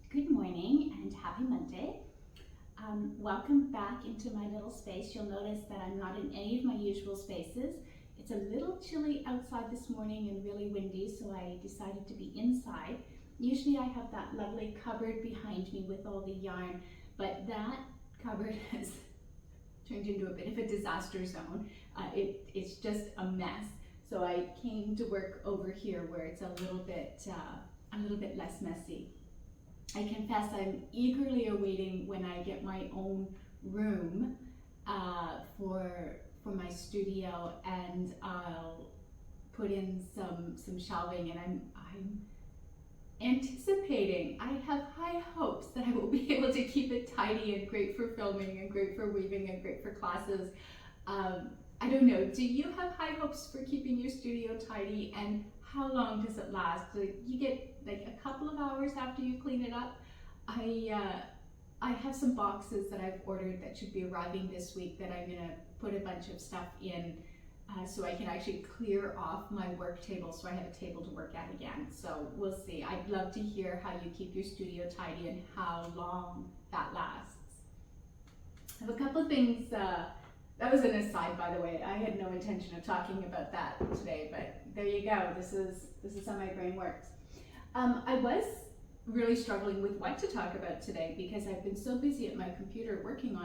Good morning and happy Monday. Welcome back into my little space. You'll notice that I'm not in any of my usual spaces. It's a little chilly outside this morning and really windy, so I decided to be inside. Usually I have that lovely cupboard behind me with all the yarn, but that cupboard has turned into a bit of a disaster zone. It's just a mess. So I came to work over here where it's a little bit less messy. I confess I'm eagerly awaiting when I get my own room for my studio, and I'll put in some shelving, and I'm anticipating. I have high hopes that I will be able to keep it tidy and great for filming and great for weaving and great for classes. I don't know, do you have high hopes for keeping your studio tidy, and how long does it last? Like, you get like a couple of hours after you clean it up? I have some boxes that I've ordered that should be arriving this week that I'm gonna put a bunch of stuff in so I can actually clear off my work table so I have a table to work at again. So we'll see. I'd love to hear how you keep your studio tidy and how long that lasts. I have a couple of things. That was an aside, by the way. I had no intention of talking about that today, but there you go. This is how my brain works. I was really struggling with what to talk about today because I've been so busy at my computer working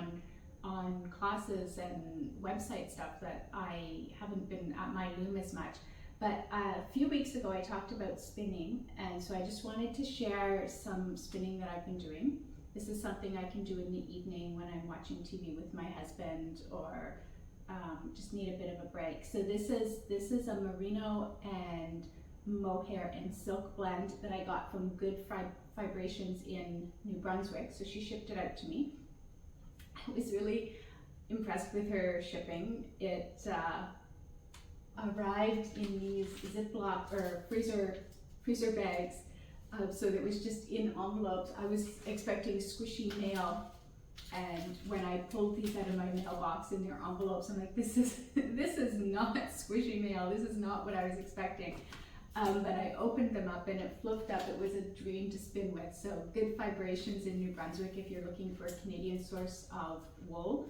on classes and website stuff that I haven't been at my loom as much. But a few weeks ago I talked about spinning, and so I just wanted to share some spinning that I've been doing. This is something I can do in the evening when I'm watching TV with my husband, or just need a bit of a break. So this is a merino and mohair and silk blend that I got from Good Fibrations in New Brunswick. So she shipped it out to me. I was really impressed with her shipping. It arrived in these Ziploc or freezer bags. So that was just in envelopes. I was expecting squishy mail, and when I pulled these out of my mailbox in their envelopes, I'm like, this is not squishy mail. This is not what I was expecting. But I opened them up and it fluffed up. It was a dream to spin with. So Good Fibrations in New Brunswick, if you're looking for a Canadian source of wool.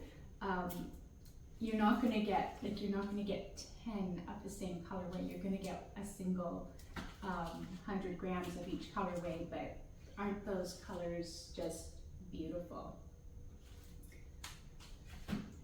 You're not going to get 10 of the same colorway. You're going to get a single 100 grams of each colorway, but aren't those colors just beautiful?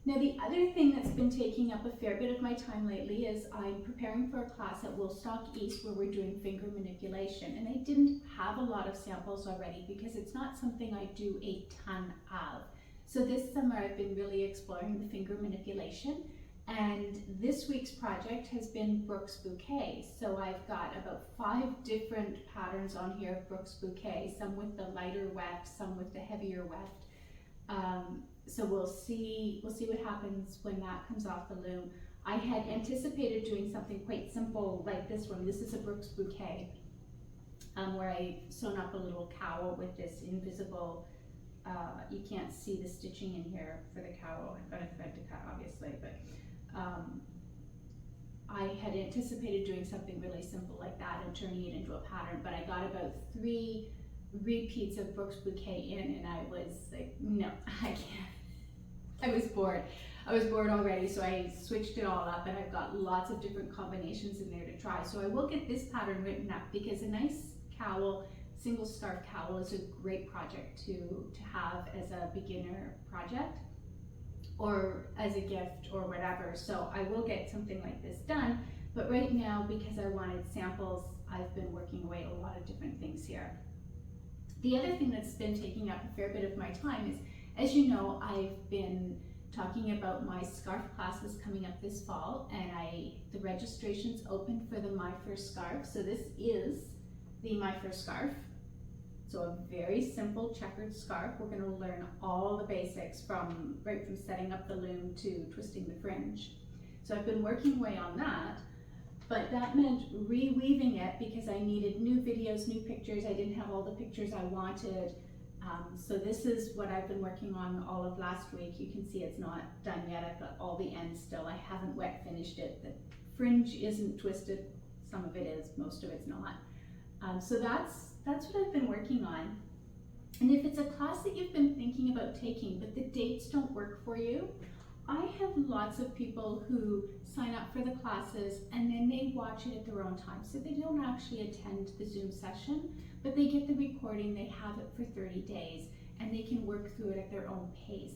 Now, the other thing that's been taking up a fair bit of my time lately is I'm preparing for a class at Woolstock East where we're doing finger manipulation, and I didn't have a lot of samples already because it's not something I do a ton of. So this summer I've been really exploring the finger manipulation, and this week's project has been Brooke's Bouquet. So I've got about 5 different patterns on here of Brooke's Bouquet, some with the lighter weft, some with the heavier weft. So we'll see what happens when that comes off the loom. I had anticipated doing something quite simple like this one. This is a Brooke's Bouquet, where I sewn up a little cowl with this invisible, you can't see the stitching in here for the cowl. I've got a thread to cut, obviously, but I had anticipated doing something really simple like that and turning it into a pattern, but I got about 3 repeats of Brooke's Bouquet in, and I was like, no, I can't. I was bored already, so I switched it all up, and I've got lots of different combinations in there to try. So I will get this pattern written up because a nice cowl, single scarf cowl, is a great project to have as a beginner project or as a gift or whatever. So I will get something like this done, but right now, because I wanted samples, I've been working away at a lot of different things here. The other thing that's been taking up a fair bit of my time is, as you know, I've been talking about my scarf classes coming up this fall, and the registration's open for the My First Scarf. So this is the My First Scarf. So a very simple checkered scarf. We're going to learn all the basics right from setting up the loom to twisting the fringe. So I've been working away on that, but that meant reweaving it because I needed new videos, new pictures. I didn't have all the pictures I wanted. So this is what I've been working on all of last week. You can see it's not done yet. I've got all the ends still. I haven't wet finished it. The fringe isn't twisted. Some of it is, most of it's not. So that's what I've been working on. And if it's a class that you've been thinking about taking, but the dates don't work for you, I have lots of people who sign up for the classes and then they watch it at their own time. So they don't actually attend the Zoom session, but they get the recording, they have it for 30 days, and they can work through it at their own pace.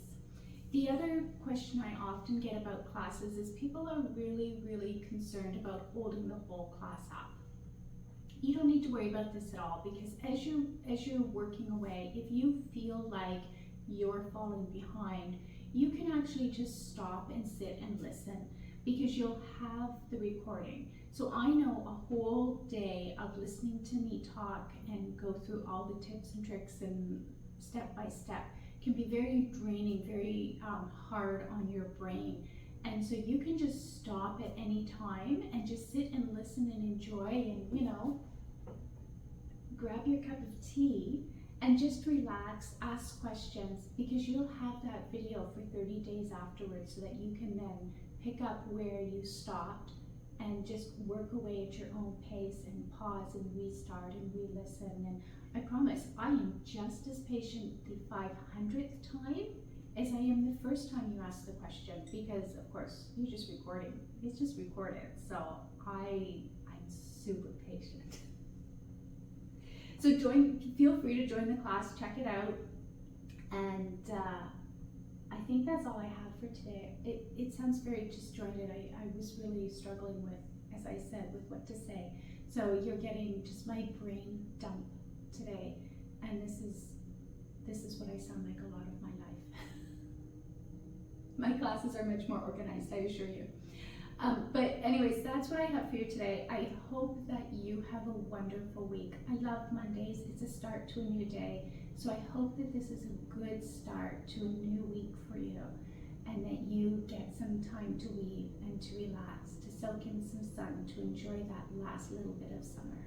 The other question I often get about classes is people are really concerned about holding the whole class up. You don't need to worry about this at all, because as you're working away, if you feel like you're falling behind, you can actually just stop and sit and listen, because you'll have the recording. So I know a whole day of listening to me talk and go through all the tips and tricks and step by step can be very draining, very hard on your brain. And so you can just stop at any time and just sit and listen and enjoy, and grab your cup of tea and just relax, ask questions, because you'll have that video for 30 days afterwards, so that you can then pick up where you stopped and just work away at your own pace and pause and restart and re-listen. And I promise I am just as patient the 500th time as I am the first time you ask the question, because of course you're just recording. It's just recorded. So I'm super patient. So feel free to join the class, check it out. And I think that's all I have for today. It sounds very disjointed. I was really struggling with, as I said, with what to say. So you're getting just my brain dump today. And this is what I sound like a lot of my life. My classes are much more organized, I assure you. But anyways, that's what I have for you today. I hope that you have a wonderful week. I love Mondays. It's a start to a new day. So I hope that this is a good start to a new week for you, and that you get some time to weave and to relax, to soak in some sun, to enjoy that last little bit of summer.